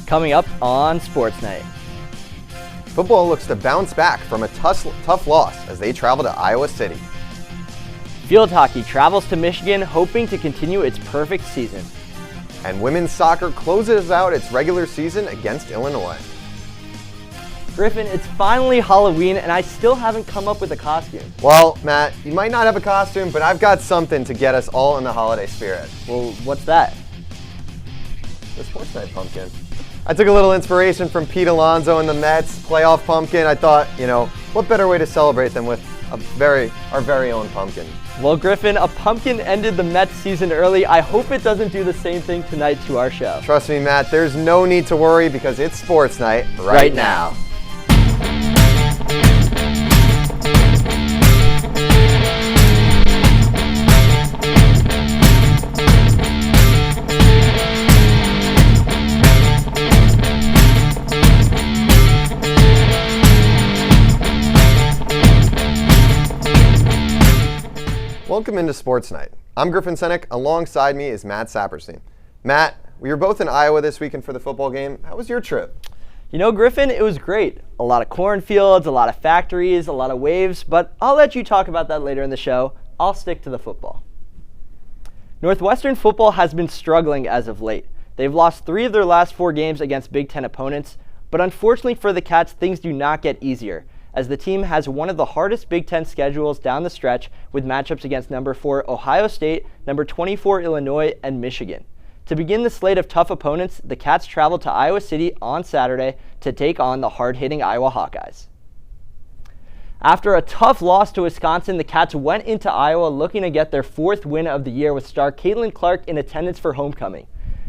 coming up on Sports Night. Football looks to bounce back from a tough loss as they travel to Iowa City. Field hockey travels to Michigan, hoping to continue its perfect season. And women's soccer closes out its regular season against Illinois. Griffin, it's finally Halloween, and I still haven't come up with a costume. Well, Matt, you might not have a costume, but I've got something to get us all in the holiday spirit. Well, what's that? The SportsNight pumpkin. I took a little inspiration from Pete Alonso and the Mets playoff pumpkin. I thought, what better way to celebrate than with our very own pumpkin. Well, Griffin, a pumpkin ended the Mets season early. I hope it doesn't do the same thing tonight to our show. Trust me, Matt, there's no need to worry because it's Sports Night right now. Welcome into Sports Night. I'm Griffin Senyek. Alongside me is Matt Saperstein. Matt, we were both in Iowa this weekend for the football game. How was your trip? Griffin, it was great. A lot of cornfields, a lot of factories, a lot of waves, but I'll let you talk about that later in the show. I'll stick to the football. Northwestern football has been struggling as of late. They've lost 3 of their last 4 games against Big Ten opponents, but unfortunately for the Cats, things do not get easier, as the team has one of the hardest Big Ten schedules down the stretch with matchups against number 4 Ohio State, number 24 Illinois, and Michigan. To begin the slate of tough opponents, the Cats traveled to Iowa City on Saturday to take on the hard-hitting Iowa Hawkeyes. After a tough loss to Wisconsin, the Cats went into Iowa looking to get their 4th win of the year with star Caitlin Clark in attendance for homecoming.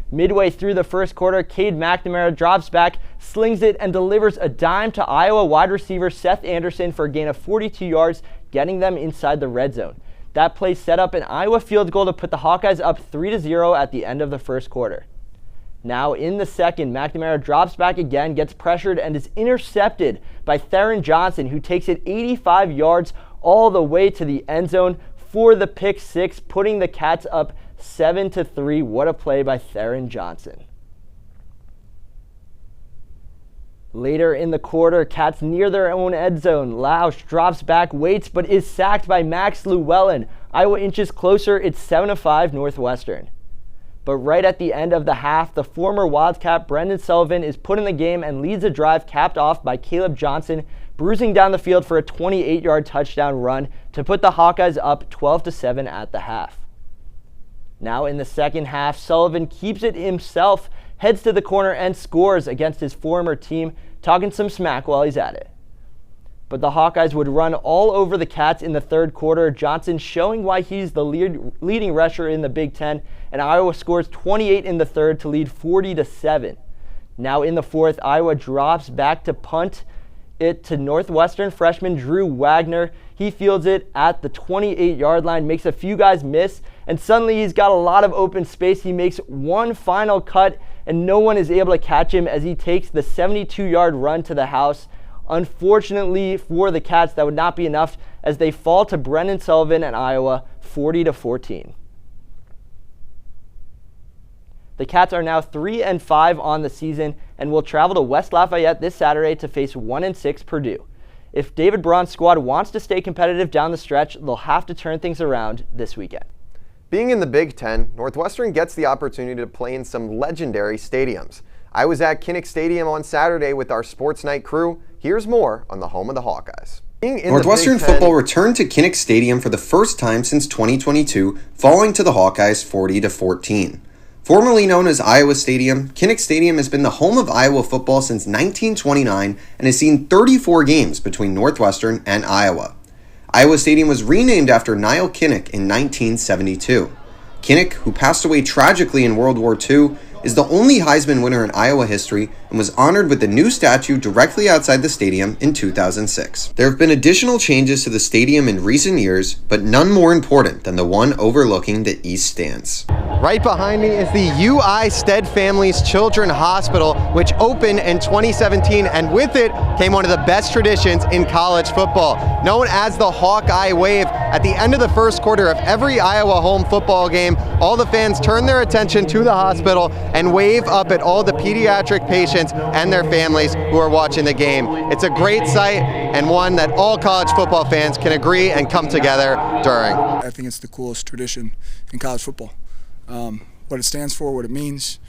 Midway through the first quarter, Cade McNamara drops back, slings it, and delivers a dime to Iowa wide receiver Seth Anderson for a gain of 42 yards, getting them inside the red zone. That play set up an Iowa field goal to put the Hawkeyes up 3-0 at the end of the first quarter. Now in the second, McNamara drops back again, gets pressured, and is intercepted by Theron Johnson, who takes it 85 yards all the way to the end zone for the pick 6, putting the Cats up 7-3. What a play by Theron Johnson. Later in the quarter, Cats near their own end zone. Lausch drops back, waits, but is sacked by Max Llewellyn. Iowa inches closer. It's 7-5 Northwestern. But right at the end of the half, the former Wildcat Brendan Sullivan is put in the game and leads a drive capped off by Caleb Johnson, bruising down the field for a 28-yard touchdown run to put the Hawkeyes up 12-7 at the half. Now in the second half, Sullivan keeps it himself, heads to the corner, and scores against his former team, talking some smack while he's at it. But the Hawkeyes would run all over the Cats in the third quarter, Johnson showing why he's the leading rusher in the Big Ten, and Iowa scores 28 in the third to lead 40-7. Now in the fourth, Iowa drops back to punt it to Northwestern freshman Drew Wagner. He fields it at the 28-yard line, makes a few guys miss, and suddenly he's got a lot of open space. He makes one final cut, and no one is able to catch him as he takes the 72-yard run to the house. Unfortunately for the Cats, that would not be enough as they fall to Brendan Sullivan and Iowa 40-14. The Cats are now 3-5 on the season and will travel to West Lafayette this Saturday to face 1-6 Purdue. If David Braun's squad wants to stay competitive down the stretch, they'll have to turn things around this weekend. Being in the Big Ten, Northwestern gets the opportunity to play in some legendary stadiums. I was at Kinnick Stadium on Saturday with our Sports Night crew. Here's more on the home of the Hawkeyes. Northwestern football returned to Kinnick Stadium for the first time since 2022, falling to the Hawkeyes 40-14. Formerly known as Iowa Stadium, Kinnick Stadium has been the home of Iowa football since 1929 and has seen 34 games between Northwestern and Iowa. Iowa Stadium was renamed after Niall Kinnick in 1972. Kinnick, who passed away tragically in World War II, is the only Heisman winner in Iowa history and was honored with the new statue directly outside the stadium in 2006. There have been additional changes to the stadium in recent years, but none more important than the one overlooking the east stands. Right behind me is the UI Stead Families Children's Hospital, which opened in 2017, and with it came one of the best traditions in college football. Known as the Hawkeye Wave, At the end of the first quarter of every Iowa home football game, all the fans turn their attention to the hospital and wave up at all the pediatric patients and their families who are watching the game. It's a great sight and one that all college football fans can agree and come together during. I think it's the coolest tradition in college football. What it stands for, what it means,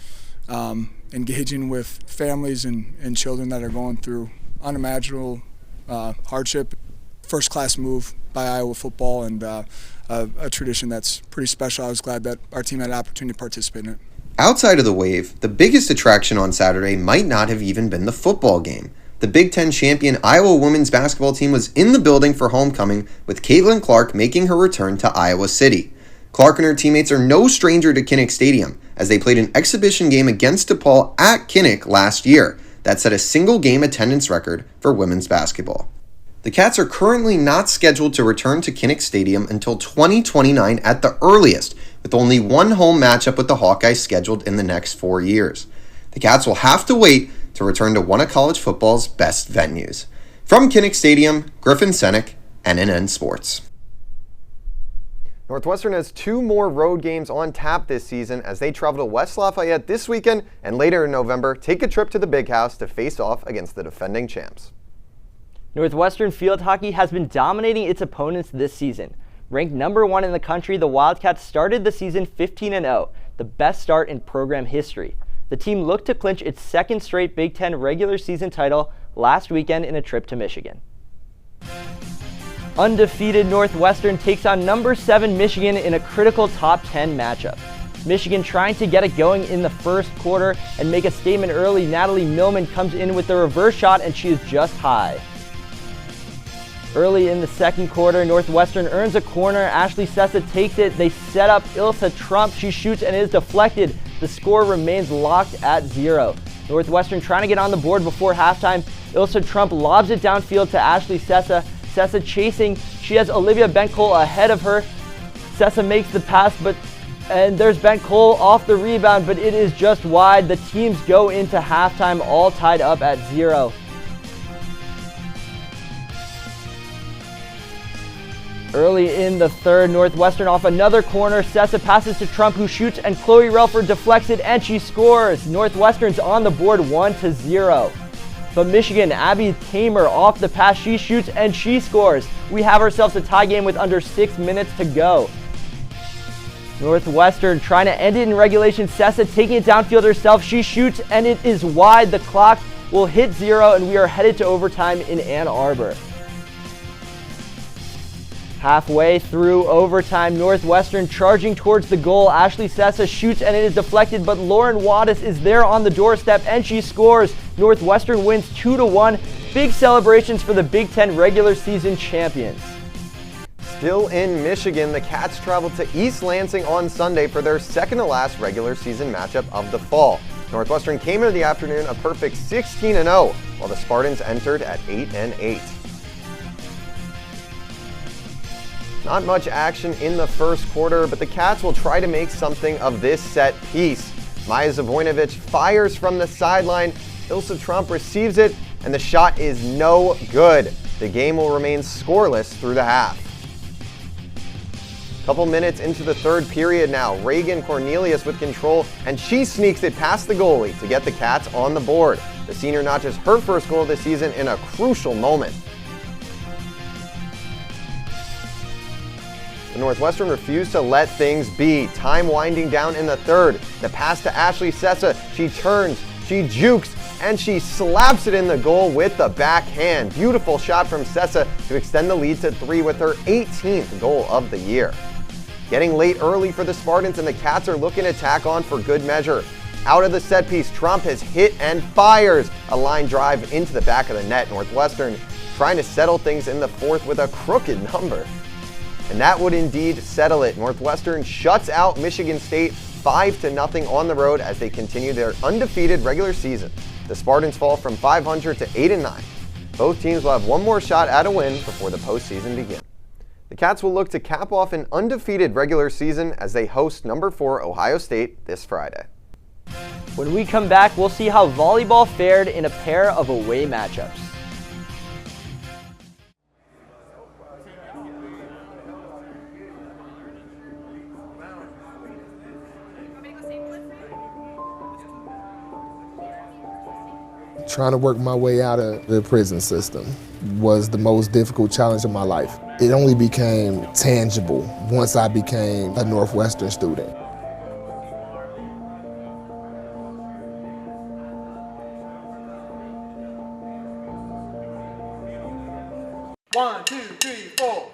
engaging with families and children that are going through unimaginable hardship. First-class move by Iowa football, and a tradition that's pretty special. I was glad that our team had an opportunity to participate in it. Outside of the wave, the biggest attraction on Saturday might not have even been the football game. The Big Ten champion Iowa women's basketball team was in the building for homecoming, with Caitlin Clark making her return to Iowa City. Clark and her teammates are no stranger to Kinnick Stadium, as they played an exhibition game against DePaul at Kinnick last year that set a single-game attendance record for women's basketball. The Cats are currently not scheduled to return to Kinnick Stadium until 2029 at the earliest, with only one home matchup with the Hawkeyes scheduled in the next 4 years. The Cats will have to wait to return to one of college football's best venues. From Kinnick Stadium, Griffin Senyek, NNN Sports. Northwestern has 2 more road games on tap this season as they travel to West Lafayette this weekend and later in November take a trip to the Big House to face off against the defending champs. Northwestern field hockey has been dominating its opponents this season. Ranked number 1 in the country, the Wildcats started the season 15-0, the best start in program history. The team looked to clinch its second straight Big Ten regular season title last weekend in a trip to Michigan. Undefeated Northwestern takes on number 7 Michigan in a critical top 10 matchup. Michigan trying to get it going in the first quarter and make a statement early. Natalie Millman comes in with the reverse shot and she is just high. Early in the second quarter, Northwestern earns a corner. Ashley Sessa takes it. They set up Ilsa Trump. She shoots and is deflected. The score remains locked at 0. Northwestern trying to get on the board before halftime. Ilsa Trump lobs it downfield to Ashley Sessa. Sessa chasing. She has Olivia Bent-Cole ahead of her. Sessa makes the pass, and there's Bent-Cole off the rebound, but it is just wide. The teams go into halftime all tied up at 0. Early in the third, Northwestern off another corner. Sessa passes to Trump, who shoots, and Chloe Relford deflects it, and she scores. Northwestern's on the board 1-0. But Michigan, Abby Tamer off the pass. She shoots, and she scores. We have ourselves a tie game with under 6 minutes to go. Northwestern trying to end it in regulation. Sessa taking it downfield herself. She shoots, and it is wide. The clock will hit 0, and we are headed to overtime in Ann Arbor. Halfway through overtime, Northwestern charging towards the goal. Ashley Sessa shoots and it is deflected, but Lauren Waddis is there on the doorstep and she scores. Northwestern wins 2-1. Big celebrations for the Big Ten regular season champions. Still in Michigan, the Cats traveled to East Lansing on Sunday for their second-to-last regular season matchup of the fall. Northwestern came into the afternoon a perfect 16-0, while the Spartans entered at 8-8. Not much action in the first quarter, but the Cats will try to make something of this set piece. Maja Zavoinovic fires from the sideline. Ilsa Trump receives it, and the shot is no good. The game will remain scoreless through the half. Couple minutes into the third period now, Reagan Cornelius with control, and she sneaks it past the goalie to get the Cats on the board. The senior notches her first goal of the season in a crucial moment. Northwestern refused to let things be. Time winding down in the third. The pass to Ashley Sessa. She turns, she jukes, and she slaps it in the goal with the backhand. Beautiful shot from Sessa to extend the lead to 3 with her 18th goal of the year. Getting late early for the Spartans, and the Cats are looking to tack on for good measure. Out of the set piece, Trump has hit and fires a line drive into the back of the net. Northwestern trying to settle things in the fourth with a crooked number. And that would indeed settle it. Northwestern shuts out Michigan State 5-0 on the road as they continue their undefeated regular season. The Spartans fall from 500 to 8-9. Both teams will have one more shot at a win before the postseason begins. The Cats will look to cap off an undefeated regular season as they host number 4 Ohio State this Friday. When we come back, we'll see how volleyball fared in a pair of away matchups. Trying to work my way out of the prison system was the most difficult challenge of my life. It only became tangible once I became a Northwestern student. One, two, three, four.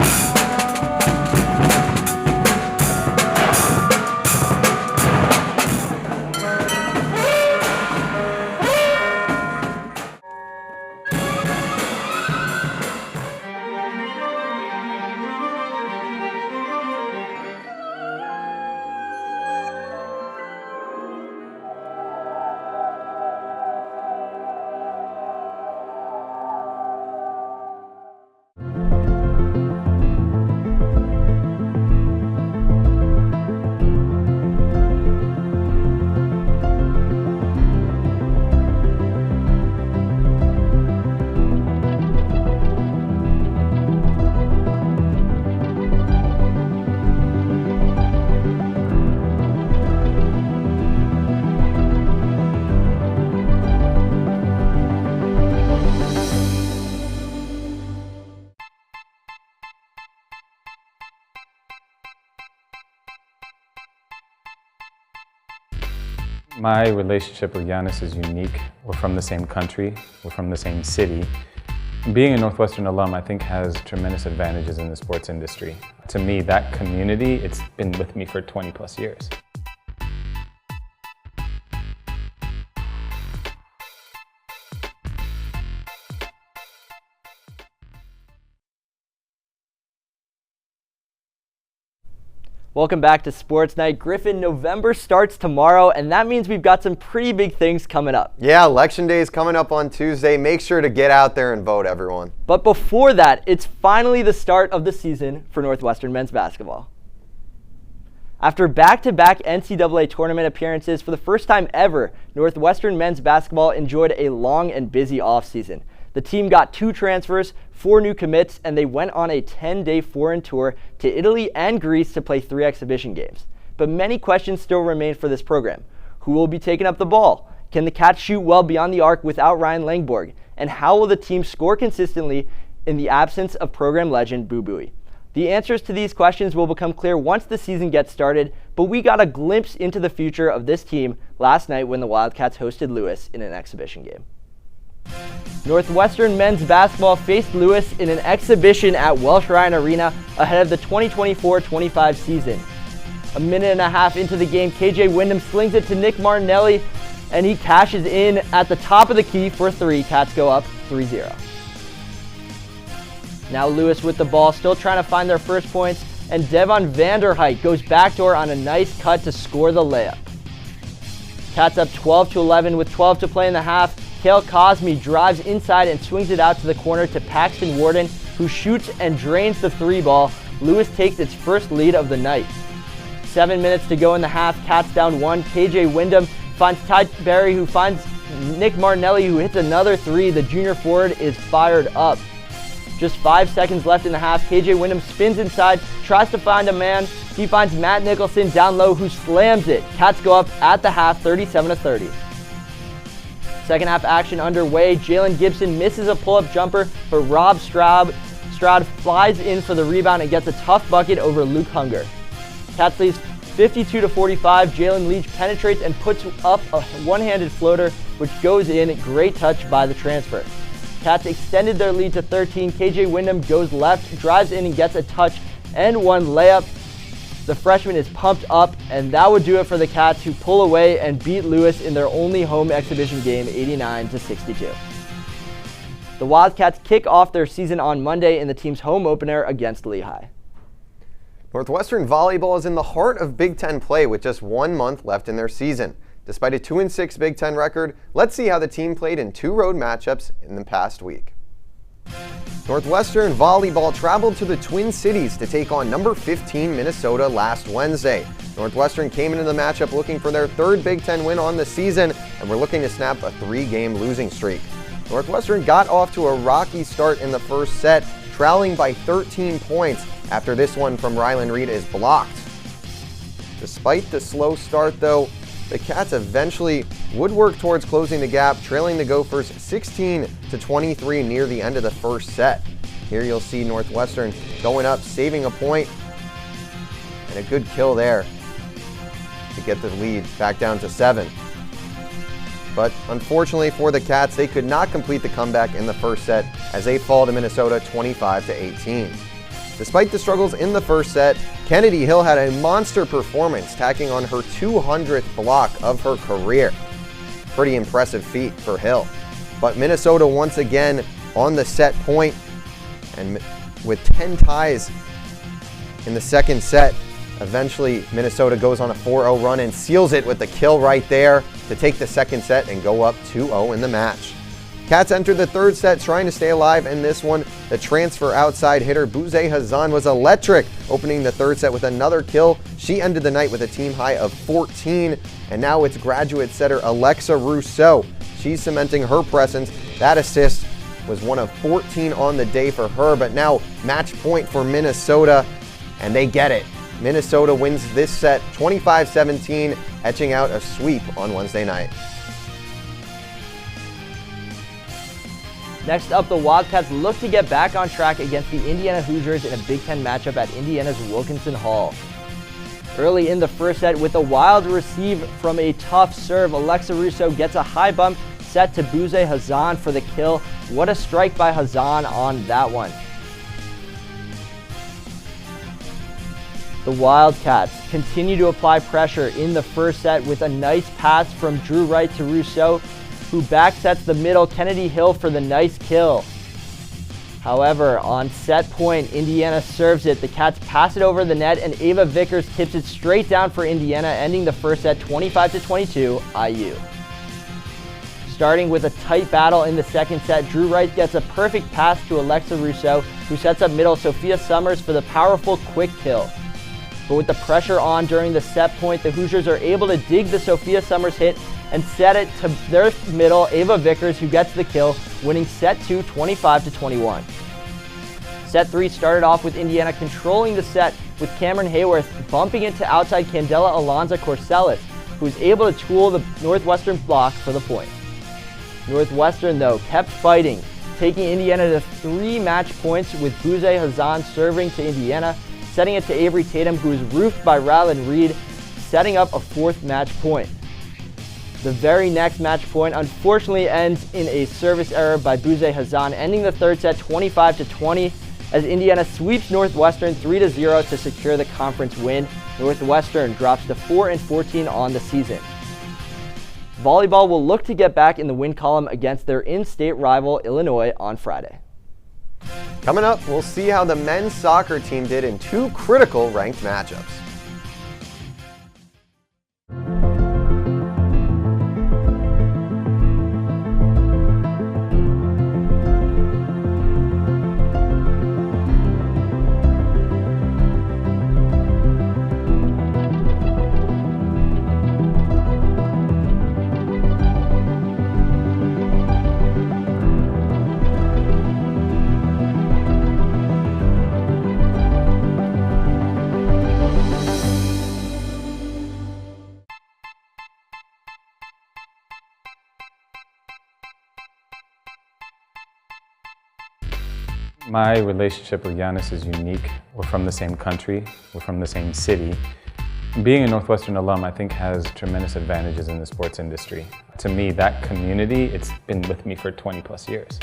My relationship with Giannis is unique. We're from the same country, we're from the same city. Being a Northwestern alum, I think, has tremendous advantages in the sports industry. To me, that community, it's been with me for 20 plus years. Welcome back to Sports Night. Griffin, November starts tomorrow, and that means we've got some pretty big things coming up. Yeah, Election Day is coming up on Tuesday. Make sure to get out there and vote, everyone. But before that, it's finally the start of the season for Northwestern men's basketball. After back-to-back NCAA tournament appearances for the first time ever, Northwestern men's basketball enjoyed a long and busy offseason. The team got 2 transfers, 4 new commits, and they went on a 10-day foreign tour to Italy and Greece to play 3 exhibition games. But many questions still remain for this program. Who will be taking up the ball? Can the Cats shoot well beyond the arc without Ryan Langborg? And how will the team score consistently in the absence of program legend Boo Buie? The answers to these questions will become clear once the season gets started, but we got a glimpse into the future of this team last night when the Wildcats hosted Lewis in an exhibition game. Northwestern men's basketball faced Lewis in an exhibition at Welsh Ryan Arena ahead of the 2024-25 season. A minute and a half into the game, KJ Wyndham slings it to Nick Martinelli, and he cashes in at the top of the key for 3. Cats go up 3-0. Now Lewis with the ball, still trying to find their first points, and Devon Vanderhyde goes backdoor on a nice cut to score the layup. Cats up 12-11 with 12 to play in the half. Kale Cosme drives inside and swings it out to the corner to Paxton Warden, who shoots and drains the 3 ball. Lewis takes its first lead of the night. 7 minutes to go in the half, Cats down 1. KJ Wyndham finds Ty Berry, who finds Nick Martinelli, who hits another 3. The junior forward is fired up. Just 5 seconds left in the half. KJ Wyndham spins inside, tries to find a man. He finds Matt Nicholson down low, who slams it. Cats go up at the half, 37-30. Second half action underway. Jalen Gibson misses a pull-up jumper, but Rob Stroud flies in for the rebound and gets a tough bucket over Luke Hunger. Cats leads 52-45. Jalen Leach penetrates and puts up a one-handed floater, which goes in. Great touch by the transfer. Cats extended their lead to 13. KJ Wyndham goes left, drives in and gets a touch and 1 layup. The freshman is pumped up, and that would do it for the Cats, who pull away and beat Lewis in their only home exhibition game, 89-62. The Wildcats kick off their season on Monday in the team's home opener against Lehigh. Northwestern volleyball is in the heart of Big Ten play with just 1 month left in their season. Despite a 2-6 Big Ten record, let's see how the team played in 2 road matchups in the past week. Northwestern volleyball traveled to the Twin Cities to take on number 15 Minnesota last Wednesday. Northwestern came into the matchup looking for their 3rd Big Ten win on the season, and were looking to snap a 3-game losing streak. Northwestern got off to a rocky start in the first set, trailing by 13 points after this one from Rylan Reed is blocked. Despite the slow start though, the Cats eventually would work towards closing the gap, trailing the Gophers 16-23 near the end of the first set. Here you'll see Northwestern going up, saving a point, and a good kill there to get the lead back down to 7. But unfortunately for the Cats, they could not complete the comeback in the first set as they fall to Minnesota 25-18. Despite the struggles in the first set, Kennedy Hill had a monster performance, tacking on her 200th block of her career. Pretty impressive feat for Hill. But Minnesota once again on the set point, and with 10 ties in the second set, eventually Minnesota goes on a 4-0 run and seals it with the kill right there to take the second set and go up 2-0 in the match. Cats entered the third set trying to stay alive in this one. The transfer outside hitter Bouzé Hazan was electric, opening the third set with another kill. She ended the night with a team high of 14, and now it's graduate setter Alexa Rousseau. She's cementing her presence. That assist was one of 14 on the day for her, but now match point for Minnesota, and they get it. Minnesota wins this set 25-17, etching out a sweep on Wednesday night. Next up, the Wildcats look to get back on track against the Indiana Hoosiers in a Big Ten matchup at Indiana's Wilkinson Hall. Early in the first set, with a wild receive from a tough serve, Alexa Russo gets a high bump set to Bouzé Hazan for the kill. What a strike by Hazan on that one. The Wildcats continue to apply pressure in the first set with a nice pass from Drew Wright to Rousseau, who backsets the middle Kennedy Hill for the nice kill. However, on set point, Indiana serves it. The Cats pass it over the net, and Ava Vickers tips it straight down for Indiana, ending the first set 25-22 IU. Starting with a tight battle in the second set, Drew Wright gets a perfect pass to Alexa Rousseau, who sets up middle Sophia Summers for the powerful quick kill. But with the pressure on during the set point, the Hoosiers are able to dig the Sophia Summers hit and set it to their middle, Ava Vickers, who gets the kill, winning set 2 25-21. Set 3 started off with Indiana controlling the set, with Cameron Hayworth bumping into outside Candela Alonza Corcelis, who was able to tool the Northwestern block for the point. Northwestern, though, kept fighting, taking Indiana to 3 match points, with Bouzé Hazan serving to Indiana, setting it to Avery Tatum, who was roofed by Rylan Reed, setting up a 4th match point. The very next match point unfortunately ends in a service error by Bouzé Hazan, ending the third set 25-20 as Indiana sweeps Northwestern 3-0 to secure the conference win. Northwestern drops to 4-14 on the season. Volleyball will look to get back in the win column against their in-state rival Illinois on Friday. Coming up, we'll see how the men's soccer team did in 2 critical ranked matchups. My relationship with Giannis is unique. We're from the same country, we're from the same city. Being a Northwestern alum, I think, has tremendous advantages in the sports industry. To me, that community, it's been with me for 20 plus years.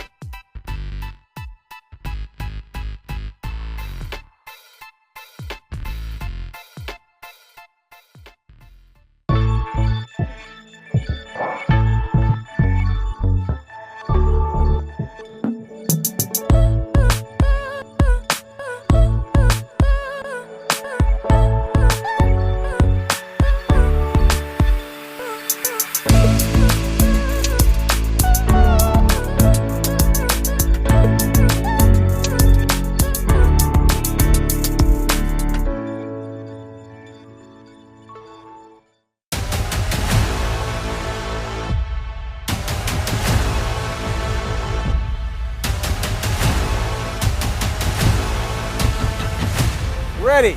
Ready,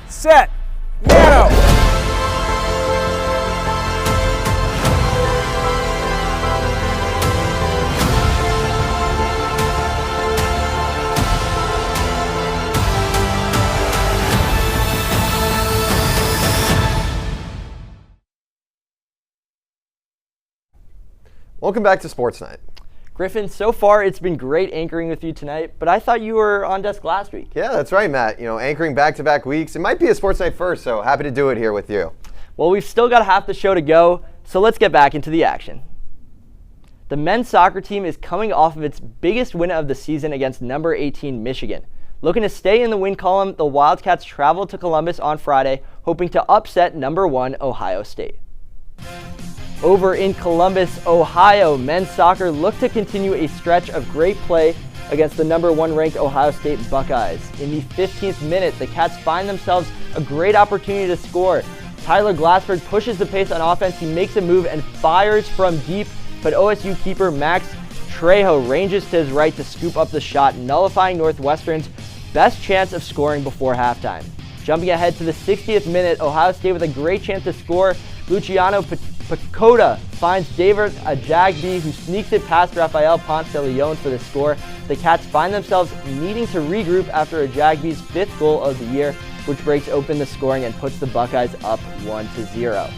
set, Yano! Welcome back to Sports Night. Griffin, so far it's been great anchoring with you tonight, but I thought you were on desk last week. Yeah, that's right, Matt. Anchoring back-to-back weeks. It might be a Sports Night first, so happy to do it here with you. Well, we've still got half the show to go, so let's get back into the action. The men's soccer team is coming off of its biggest win of the season against number 18 Michigan. Looking to stay in the win column, the Wildcats traveled to Columbus on Friday, hoping to upset number 1 Ohio State. Over in Columbus, Ohio, men's soccer looked to continue a stretch of great play against the number 1 ranked Ohio State Buckeyes. In the 15th minute, the Cats find themselves a great opportunity to score. Tyler Glassberg pushes the pace on offense, he makes a move and fires from deep, but OSU keeper Max Trejo ranges to his right to scoop up the shot, nullifying Northwestern's best chance of scoring before halftime. Jumping ahead to the 60th minute, Ohio State with a great chance to score. Luciano Pacoda finds David Ajagbe, who sneaks it past Rafael Ponce de Leon for the score. The Cats find themselves needing to regroup after Ajagbe's 5th goal of the year, which breaks open the scoring and puts the Buckeyes up 1-0.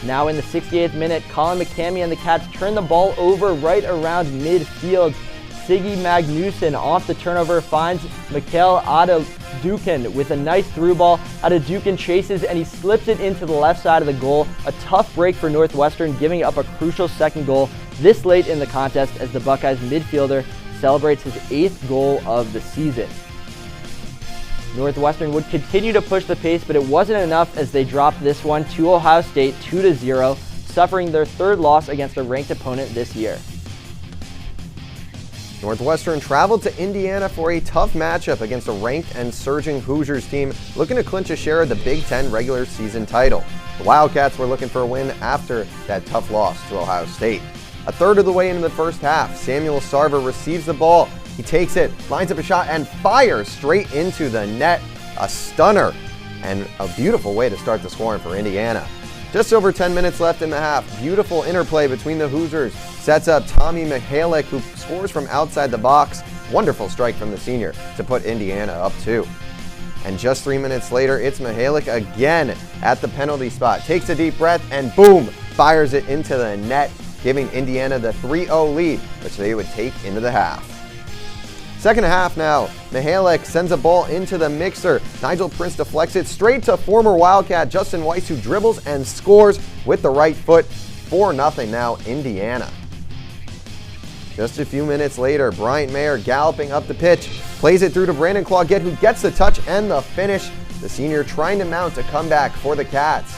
Now in the 68th minute, Colin McCamey and the Cats turn the ball over right around midfield. Siggy Magnuson off the turnover finds Mikhail Adedukin with a nice through ball. Adedukin chases and he slips it into the left side of the goal. A tough break for Northwestern, giving up a crucial second goal this late in the contest as the Buckeyes midfielder celebrates his 8th goal of the season. Northwestern would continue to push the pace, but it wasn't enough as they dropped this one to Ohio State 2-0, suffering their 3rd loss against a ranked opponent this year. Northwestern traveled to Indiana for a tough matchup against a ranked and surging Hoosiers team looking to clinch a share of the Big Ten regular season title. The Wildcats were looking for a win after that tough loss to Ohio State. A third of the way into the first half, Samuel Sarver receives the ball. He takes it, lines up a shot, and fires straight into the net. A stunner and a beautiful way to start the scoring for Indiana. Just over 10 minutes left in the half. Beautiful interplay between the Hoosiers sets up Tommy Mihalik, who scores from outside the box. Wonderful strike from the senior to put Indiana up 2. And just 3 minutes later, it's Mihalik again at the penalty spot. Takes a deep breath and boom, fires it into the net, giving Indiana the 3-0 lead, which they would take into the half. Second half now, Mihalik sends a ball into the mixer. Nigel Prince deflects it straight to former Wildcat Justin Weiss, who dribbles and scores with the right foot. 4-0 now, Indiana. Just a few minutes later, Bryant Mayer galloping up the pitch, plays it through to Brandon Clauget, who gets the touch and the finish. The senior trying to mount a comeback for the Cats.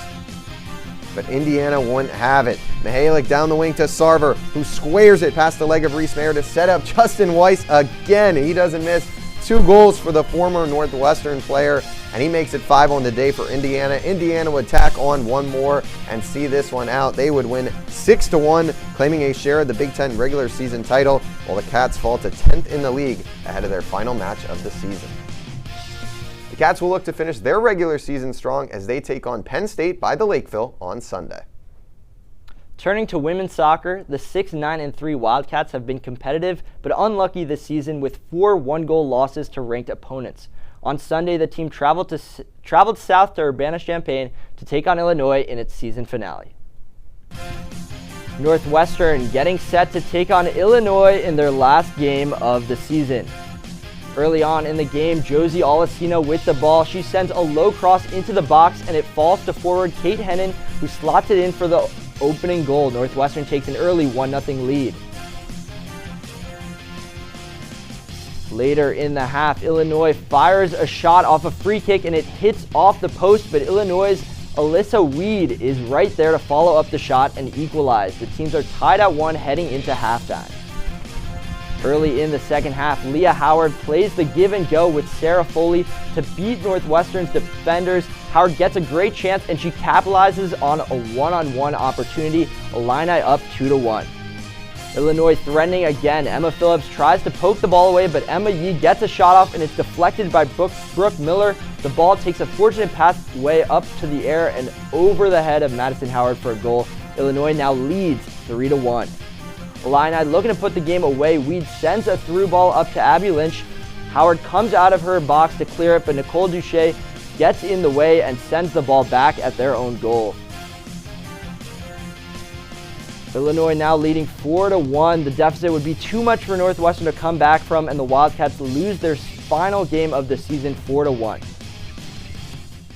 But Indiana wouldn't have it. Mihalik down the wing to Sarver, who squares it past the leg of Reese Mayer to set up Justin Weiss again. He doesn't miss. 2 goals for the former Northwestern player, and he makes it 5 on the day for Indiana. Indiana would tack on 1 more and see this one out. They would win 6-1, claiming a share of the Big Ten regular season title, while the Cats fall to 10th in the league ahead of their final match of the season. The Cats will look to finish their regular season strong as they take on Penn State by the Lakeville on Sunday. Turning to women's soccer, the 6-9-3 Wildcats have been competitive but unlucky this season with 4 one-goal losses to ranked opponents. On Sunday, the team traveled south to Urbana-Champaign to take on Illinois in its season finale. Northwestern getting set to take on Illinois in their last game of the season. Early on in the game, Josie Alessino with the ball. She sends a low cross into the box and it falls to forward Kate Hennon, who slots it in for the opening goal. Northwestern takes an early 1-0 lead. Later in the half, Illinois fires a shot off a free kick and it hits off the post, but Illinois' Alyssa Weed is right there to follow up the shot and equalize. The teams are tied at 1 heading into halftime. Early in the second half, Leah Howard plays the give and go with Sarah Foley to beat Northwestern's defenders. Howard gets a great chance and she capitalizes on a one-on-one opportunity, Illini up 2-1. Illinois threatening again. Emma Phillips tries to poke the ball away, but Emma Yee gets a shot off and it's deflected by Brooke Miller. The ball takes a fortunate pathway up to the air and over the head of Madison Howard for a goal. Illinois now leads 3-1. Illini looking to put the game away. Weed sends a through ball up to Abby Lynch. Howard comes out of her box to clear it, but Nicole Duche gets in the way and sends the ball back at their own goal. Illinois now leading 4-1. The deficit would be too much for Northwestern to come back from, and the Wildcats lose their final game of the season 4-1.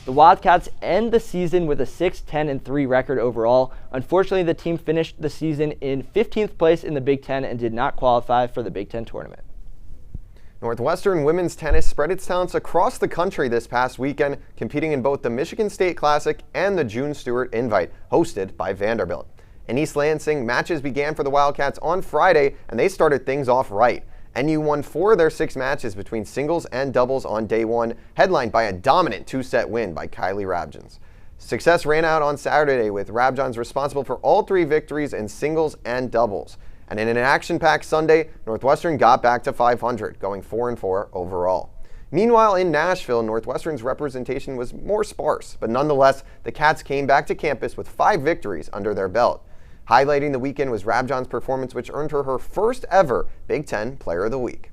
The Wildcats end the season with a 6-10-3 record overall. Unfortunately, the team finished the season in 15th place in the Big Ten and did not qualify for the Big Ten tournament. Northwestern women's tennis spread its talents across the country this past weekend, competing in both the Michigan State Classic and the June Stewart Invite, hosted by Vanderbilt. In East Lansing, matches began for the Wildcats on Friday, and they started things off right. NU won 4 of their 6 matches between singles and doubles on day 1, headlined by a dominant 2-set win by Kylie Rabjans. Success ran out on Saturday, with Rabjans responsible for all 3 victories in singles and doubles. And in an action-packed Sunday, Northwestern got back to 500, going 4-4 overall. Meanwhile, in Nashville, Northwestern's representation was more sparse, but nonetheless, the Cats came back to campus with 5 victories under their belt. Highlighting the weekend was Rabjan's performance, which earned her first ever Big Ten Player of the Week.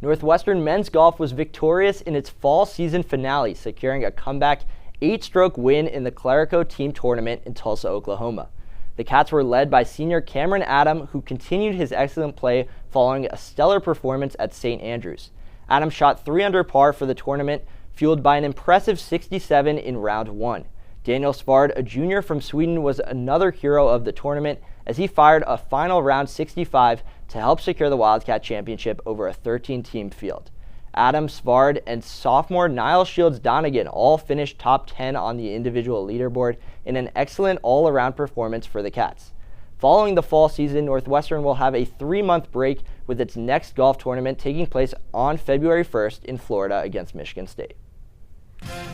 Northwestern men's golf was victorious in its fall season finale, securing a comeback 8-stroke win in the Clerico Team Tournament in Tulsa, Oklahoma. The Cats were led by senior Cameron Adam, who continued his excellent play following a stellar performance at St. Andrews. Adam shot 3 under par for the tournament, fueled by an impressive 67 in round 1. Daniel Svard, a junior from Sweden, was another hero of the tournament as he fired a final round 65 to help secure the Wildcat Championship over a 13-team field. Adam, Svard, and sophomore Niall Shields Donegan all finished top 10 on the individual leaderboard in an excellent all-around performance for the Cats. Following the fall season, Northwestern will have a 3-month break, with its next golf tournament taking place on February 1st in Florida against Michigan State.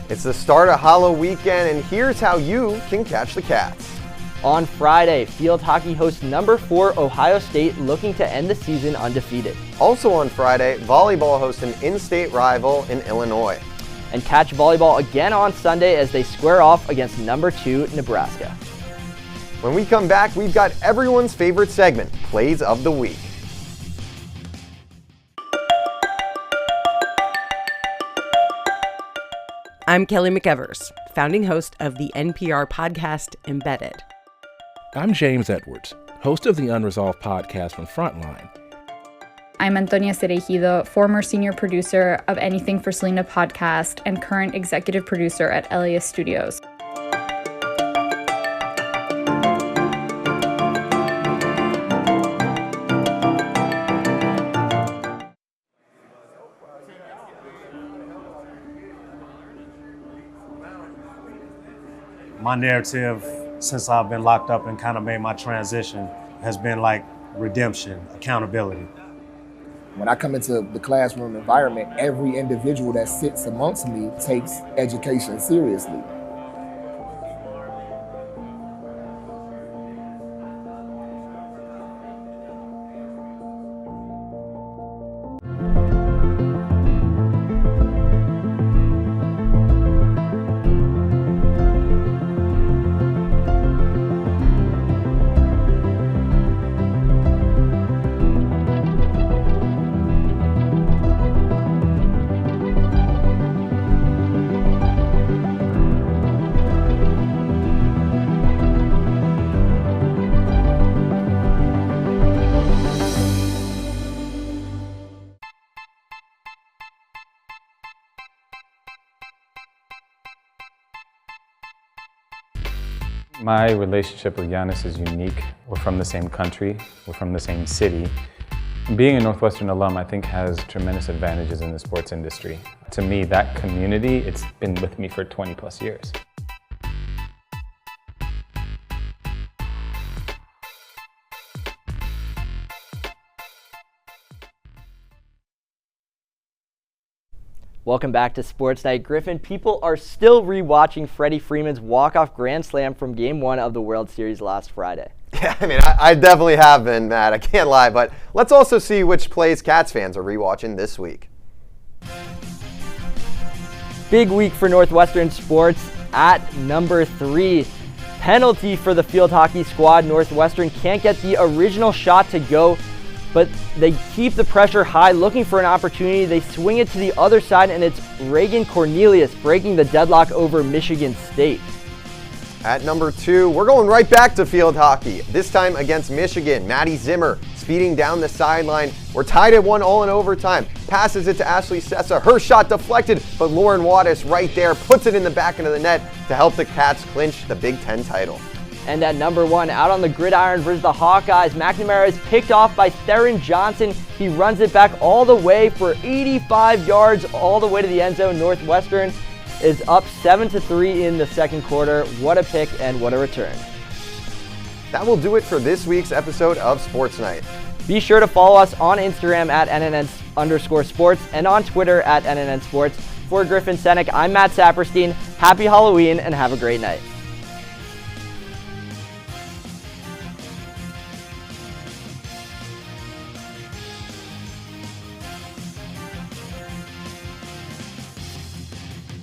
It's the start of Hollow Weekend, and here's how you can catch the Cats. On Friday, field hockey hosts number 4 Ohio State, looking to end the season undefeated. Also on Friday, volleyball hosts an in-state rival in Illinois. And catch volleyball again on Sunday as they square off against number 2 Nebraska. When we come back, we've got everyone's favorite segment, Plays of the Week. I'm Kelly McEvers, founding host of the NPR podcast Embedded. I'm James Edwards, host of the Unresolved podcast from Frontline. I'm Antonia Cereijido, former senior producer of Anything for Selena podcast and current executive producer at Elias Studios. My narrative, since I've been locked up and kind of made my transition, has been like redemption, accountability. When I come into the classroom environment, every individual that sits amongst me takes education seriously. My relationship with Giannis is unique. We're from the same country, we're from the same city. Being a Northwestern alum, I think, has tremendous advantages in the sports industry. To me, that community, it's been with me for 20 plus years. Welcome back to Sports Night. Griffin, people are still rewatching Freddie Freeman's walk-off grand slam from Game 1 of the World Series last Friday. Yeah, I mean, I definitely have been, Matt. I can't lie, but let's also see which plays Cats fans are rewatching this week. Big week for Northwestern sports at number 3. Penalty for the field hockey squad. Northwestern can't get the original shot to go, but they keep the pressure high, looking for an opportunity. They swing it to the other side, and it's Reagan Cornelius breaking the deadlock over Michigan State. At number 2, we're going right back to field hockey, this time against Michigan. Maddie Zimmer speeding down the sideline. We're tied at 1 all in overtime. Passes it to Ashley Sessa. Her shot deflected, but Lauren Wattis right there puts it in the back of the net to help the Cats clinch the Big Ten title. And at number 1, out on the gridiron versus the Hawkeyes, McNamara is picked off by Theron Johnson. He runs it back all the way for 85 yards all the way to the end zone. Northwestern is up 7-3 in the second quarter. What a pick and what a return. That will do it for this week's episode of Sports Night. Be sure to follow us on Instagram at @NNN_sports and on Twitter at @NNN Sports. For Griffin Senyek, I'm Matt Saperstein. Happy Halloween and have a great night.